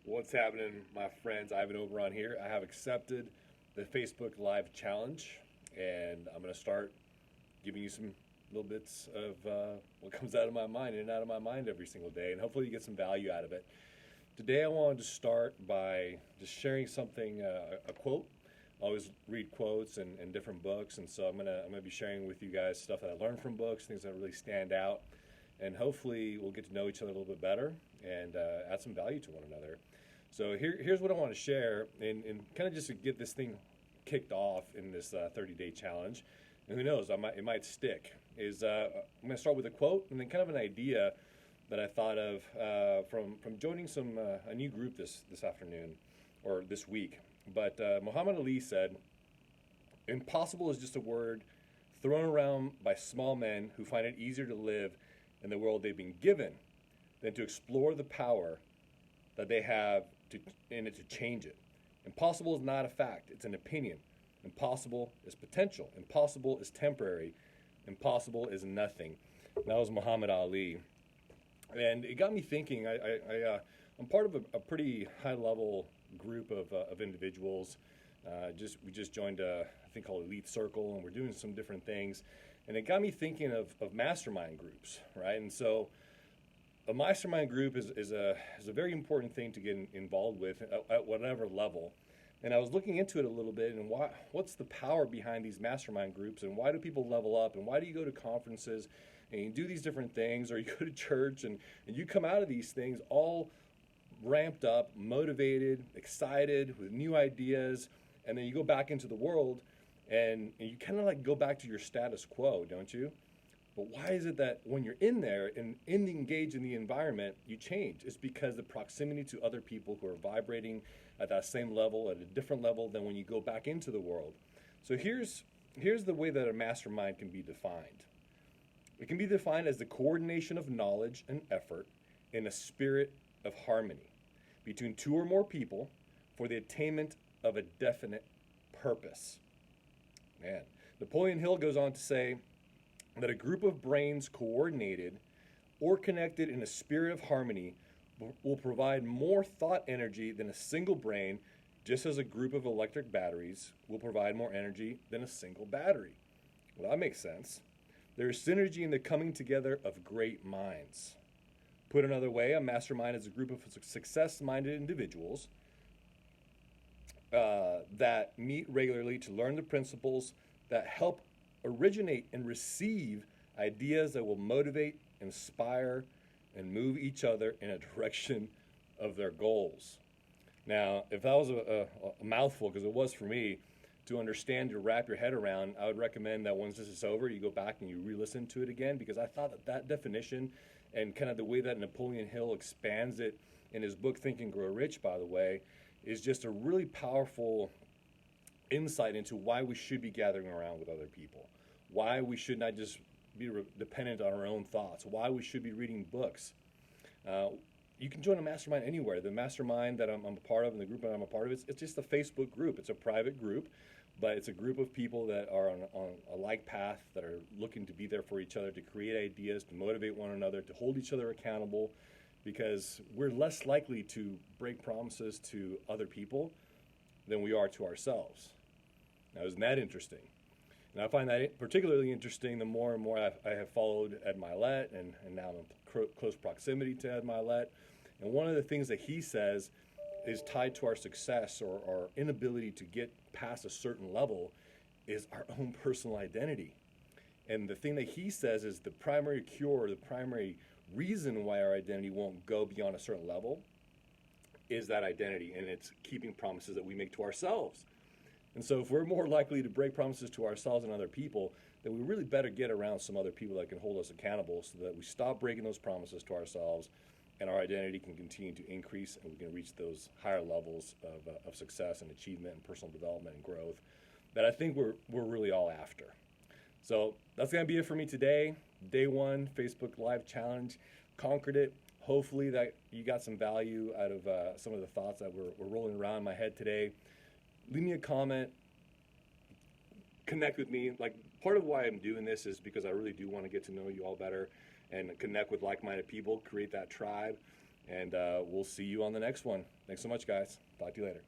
What's happening, my friends? Ivan over on here. I have accepted the Facebook Live challenge, and I'm going to start giving you some little bits of what comes out of my mind in and out of my mind every single day, and hopefully you get some value out of it. Today, I wanted to start by just sharing something, a quote. I always read quotes and different books, and so I'm gonna be sharing with you guys stuff that I learned from books, things that really stand out, and hopefully we'll get to know each other a little bit better and add some value to one another. So here's what I want to share, and kind of just to get this thing kicked off in this 30-day challenge. And who knows, it might stick. I'm going to start with a quote and then kind of an idea that I thought of from joining a new group this afternoon or this week. But Muhammad Ali said, "Impossible is just a word thrown around by small men who find it easier to live in the world they've been given than to explore the power that they have in it to change it. Impossible is not a fact, it's an opinion. Impossible is potential. Impossible is temporary. Impossible is nothing." That was Muhammad Ali. And it got me thinking. I'm part of a pretty high-level group of individuals. We just joined a thing called Elite Circle, and we're doing some different things. And it got me thinking of mastermind groups, right? And so a mastermind group is a very important thing to get involved with at whatever level. And I was looking into it a little bit, and what's the power behind these mastermind groups, and why do people level up, and why do you go to conferences and you do these different things, or you go to church and you come out of these things all ramped up, motivated, excited, with new ideas, and then you go back into the world and you kind of like go back to your status quo, don't you? But why is it that when you're in there and engaged in the environment, you change? It's because the proximity to other people who are vibrating at that same level, at a different level than when you go back into the world. So here's the way that a mastermind can be defined. It can be defined as the coordination of knowledge and effort in a spirit of harmony between two or more people for the attainment of a definite purpose. Man, Napoleon Hill goes on to say that a group of brains coordinated or connected in a spirit of harmony will provide more thought energy than a single brain, just as a group of electric batteries will provide more energy than a single battery. Well, that makes sense. There is synergy in the coming together of great minds. Put another way, a mastermind is a group of success-minded individuals that meet regularly to learn the principles that help originate and receive ideas that will motivate, inspire, and move each other in a direction of their goals. Now, if that was a mouthful, because it was for me, to understand, to wrap your head around, I would recommend that once this is over, you go back and you re-listen to it again, because I thought that definition and kind of the way that Napoleon Hill expands it in his book, Think and Grow Rich, by the way, is just a really powerful insight into why we should be gathering around with other people, why we should not just be dependent on our own thoughts, why we should be reading books. You can join a mastermind anywhere. The mastermind that I'm a part of and the group that I'm a part of, it's just a Facebook group. It's a private group, but it's a group of people that are on a like path, that are looking to be there for each other, to create ideas, to motivate one another, to hold each other accountable, because we're less likely to break promises to other people than we are to ourselves. Now, isn't that interesting? And I find that particularly interesting the more and more I have followed Ed Milet, and now I'm in close proximity to Ed Milet. And one of the things that he says is tied to our success or our inability to get past a certain level is our own personal identity. And the thing that he says is the primary cure, the primary reason why our identity won't go beyond a certain level is that identity, and it's keeping promises that we make to ourselves. And so if we're more likely to break promises to ourselves and other people, then we really better get around some other people that can hold us accountable so that we stop breaking those promises to ourselves and our identity can continue to increase and we can reach those higher levels of success and achievement and personal development and growth that I think we're really all after. So that's going to be it for me today. Day one, Facebook Live Challenge. Conquered it. Hopefully that you got some value out of some of the thoughts that were rolling around in my head today. Leave me a comment. Connect with me. Like, part of why I'm doing this is because I really do want to get to know you all better and connect with like-minded people, create that tribe. And we'll see you on the next one. Thanks so much, guys. Talk to you later.